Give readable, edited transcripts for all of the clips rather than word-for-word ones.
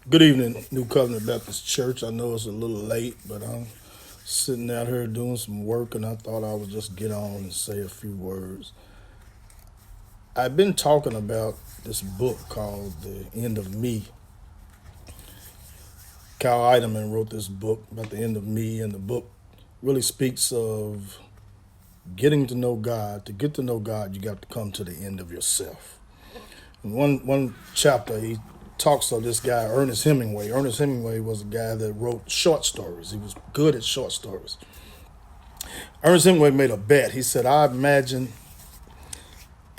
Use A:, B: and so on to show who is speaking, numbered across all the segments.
A: Good evening, New Covenant Baptist Church. I know it's a little late, but I'm sitting out here doing some work, and I thought I would just get on and say a few words. I've been talking about this book called The End of Me. Kyle Idleman wrote this book about the end of me, and the book really speaks of getting to know God. To get to know God, you got to come to the end of yourself. In one chapter, he talks of this guy, Ernest Hemingway. Ernest Hemingway was a guy that wrote short stories. He was good at short stories. Ernest Hemingway made a bet. He said, I imagine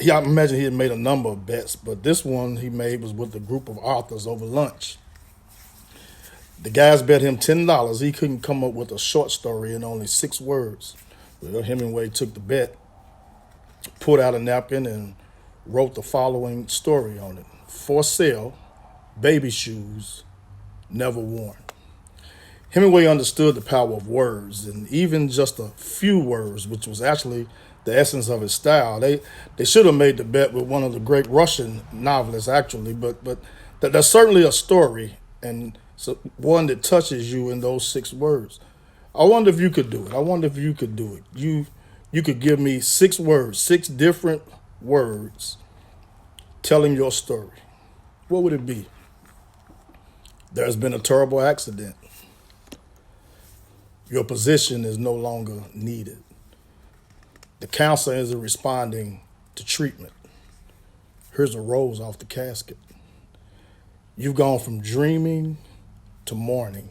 A: he had made a number of bets, but this one he made was with a group of authors over lunch. The guys bet him $10 he couldn't come up with a short story in only 6 words. Well, Hemingway took the bet, pulled out a napkin, and wrote the following story on it. For sale, baby shoes, never worn. Hemingway understood the power of words, and even just a few words, which was actually the essence of his style. They should have made the bet with one of the great Russian novelists, actually, but that's certainly a story, and so one that touches you in those 6 words. I wonder if you could do it. I wonder if you could do it. You could give me 6 words, 6 different words telling your story. What would it be? There's been a terrible accident. Your position is no longer needed. The counselor isn't responding to treatment. Here's a rose off the casket. You've gone from dreaming to mourning.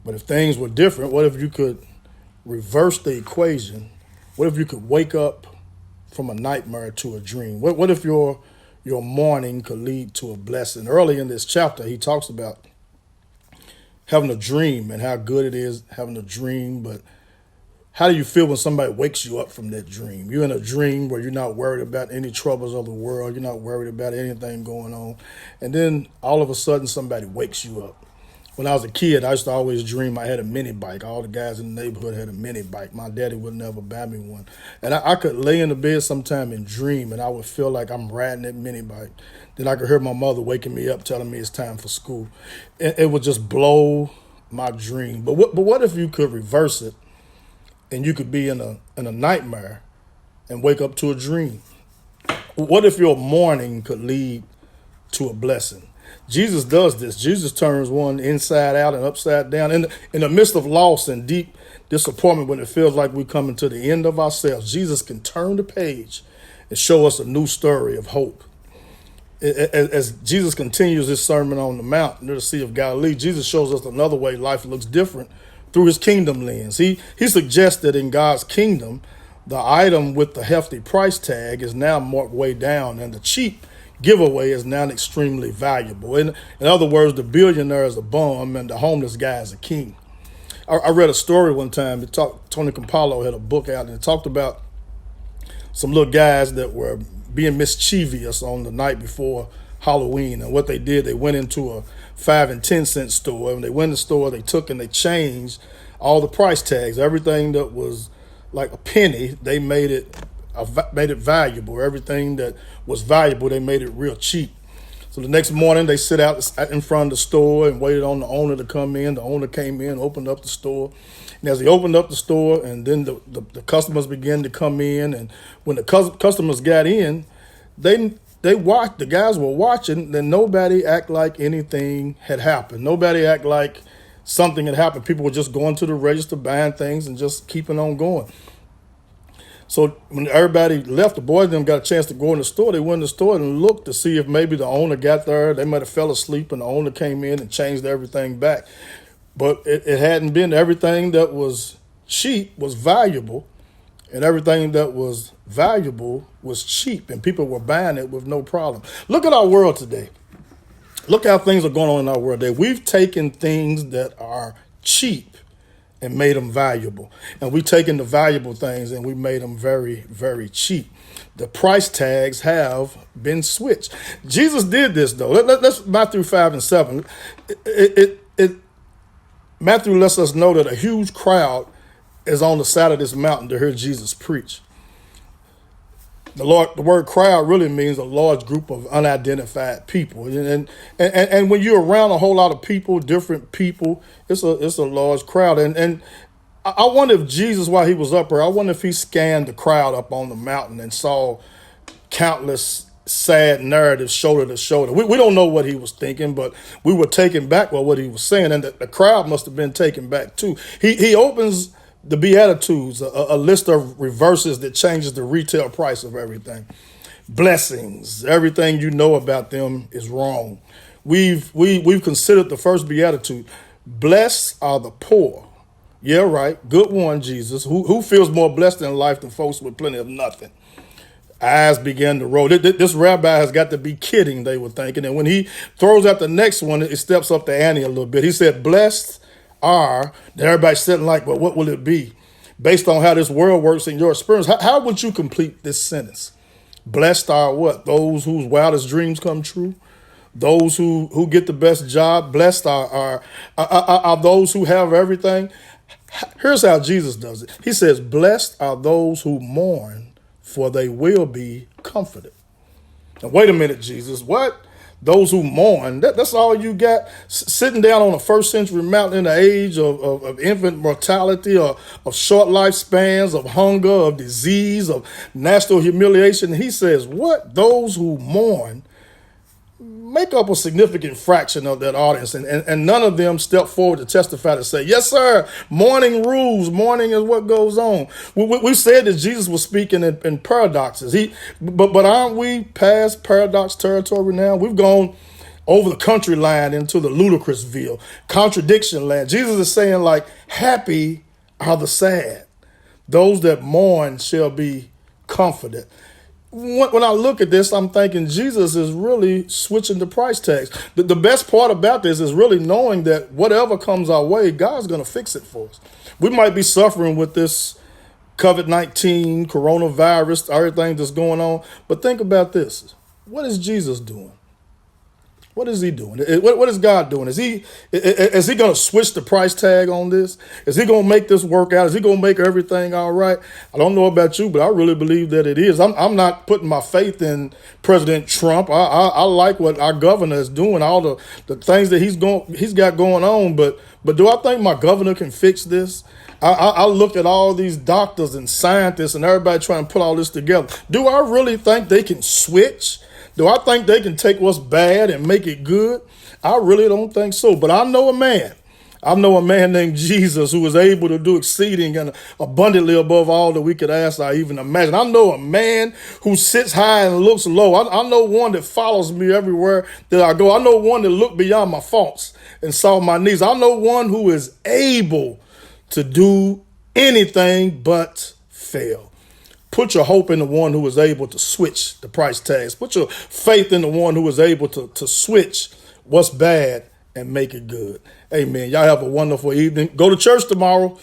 A: But if things were different, what if you could reverse the equation? What if you could wake up from a nightmare to a dream? What if your mourning could lead to a blessing? Early in this chapter, he talks about having a dream and how good it is having a dream, but how do you feel when somebody wakes you up from that dream? You're in a dream where you're not worried about any troubles of the world. You're not worried about anything going on. And then all of a sudden somebody wakes you up. When I was a kid, I used to always dream I had a mini bike. All the guys in the neighborhood had a mini bike. My daddy would never buy me one. And I could lay in the bed sometime and dream, and I would feel like I'm riding that mini bike. Then I could hear my mother waking me up telling me it's time for school. It would just blow my dream. But what if you could reverse it and you could be in a nightmare and wake up to a dream? What if your mourning could lead to a blessing? Jesus does this. Jesus turns one inside out and upside down. In the midst of loss and deep disappointment, when it feels like we're coming to the end of ourselves, Jesus can turn the page and show us a new story of hope. As Jesus continues his sermon on the mount near the Sea of Galilee, Jesus shows us another way life looks different through his kingdom lens. He suggests that in God's kingdom, the item with the hefty price tag is now marked way down, and the cheap giveaway is now extremely valuable. In other words, the billionaire is a bum and the homeless guy is a king. I read a story one time. Tony Campolo had a book out, and it talked about some little guys that were being mischievous on the night before Halloween. And what they did, they went into a 5 and 10 cent store. When they went in the store, they took and they changed all the price tags. Everything that was like a penny, they made it valuable. Everything that was valuable, they made it real cheap. So the next morning, they sit out in front of the store and waited on the owner to come in. The owner came in, opened up the store. And as he opened up the store, and then the customers began to come in, and when the customers got in, they watched. The guys were watching. Then nobody act like anything had happened. Nobody act like something had happened. People were just going to the register, buying things, and just keeping on going. So when everybody left, the boys them got a chance to go in the store. They went in the store and looked to see if maybe the owner got there. They might have fell asleep and the owner came in and changed everything back. But it hadn't been. Everything that was cheap was valuable, and everything that was valuable was cheap, and people were buying it with no problem. Look at our world today. Look how things are going on in our world today. We've taken things that are cheap and made them valuable. And we've taken the valuable things and we made them very, very cheap. The price tags have been switched. Jesus did this, though. Let's Matthew 5 and 7. Matthew lets us know that a huge crowd is on the side of this mountain to hear Jesus preach. The word crowd really means a large group of unidentified people, and when you're around a whole lot of people, different people, it's a large crowd. And I wonder if Jesus, while he was up there, I wonder if he scanned the crowd up on the mountain and saw countless sad narratives shoulder to shoulder. We don't know what he was thinking, but we were taken back by what he was saying, and the crowd must have been taken back too. He opens the Beatitudes, a list of reverses that changes the retail price of everything. Blessings, everything you know about them is wrong. We've considered the first Beatitude. Blessed are the poor. Yeah, right. Good one, Jesus. Who feels more blessed in life than folks with plenty of nothing? Eyes began to roll. This rabbi has got to be kidding, they were thinking. And when he throws out the next one, it steps up the ante a little bit. He said, blessed are, then everybody's sitting like, well, what will it be? Based on how this world works in your experience, how would you complete this sentence? Blessed are what? Those whose wildest dreams come true? Those who get the best job? Blessed are those who have everything? Here's how Jesus does it. He says, blessed are those who mourn, for they will be comforted. Now, wait a minute, Jesus. What? Those who mourn, that's all you got? Sitting down on a first century mountain in the age of infant mortality, or of short lifespans, of hunger, of disease, of national humiliation. He says, what? Those who mourn make up a significant fraction of that audience, and none of them step forward to testify to say, yes, sir, mourning rules. Mourning is what goes on. We said that Jesus was speaking in paradoxes. But aren't we past paradox territory now? We've gone over the country line into the ludicrousville, contradiction land. Jesus is saying, like, happy are the sad. Those that mourn shall be comforted. When I look at this, I'm thinking Jesus is really switching the price tags. The best part about this is really knowing that whatever comes our way, God's going to fix it for us. We might be suffering with this COVID-19, coronavirus, everything that's going on. But think about this. What is Jesus doing? What is he doing? What is God doing? Is he going to switch the price tag on this? Is he going to make this work out? Is he going to make everything all right? I don't know about you, but I really believe that it is. I'm not putting my faith in President Trump. I like what our governor is doing, all the things that he's got going on. But do I think my governor can fix this? I look at all these doctors and scientists and everybody trying to put all this together. Do I really think they can switch? Do I think they can take what's bad and make it good? I really don't think so. But I know a man. I know a man named Jesus who is able to do exceeding and abundantly above all that we could ask or even imagine. I know a man who sits high and looks low. I know one that follows me everywhere that I go. I know one that looked beyond my faults and saw my needs. I know one who is able to do anything but fail. Put your hope in the one who is able to switch the price tags. Put your faith in the one who is able to switch what's bad and make it good. Amen. Y'all have a wonderful evening. Go to church tomorrow.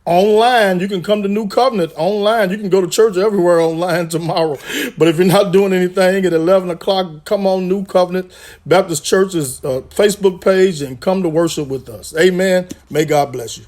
A: Online, you can come to New Covenant online. You can go to church everywhere online tomorrow. But if you're not doing anything at 11 o'clock, come on New Covenant Baptist Church's Facebook page and come to worship with us. Amen. May God bless you.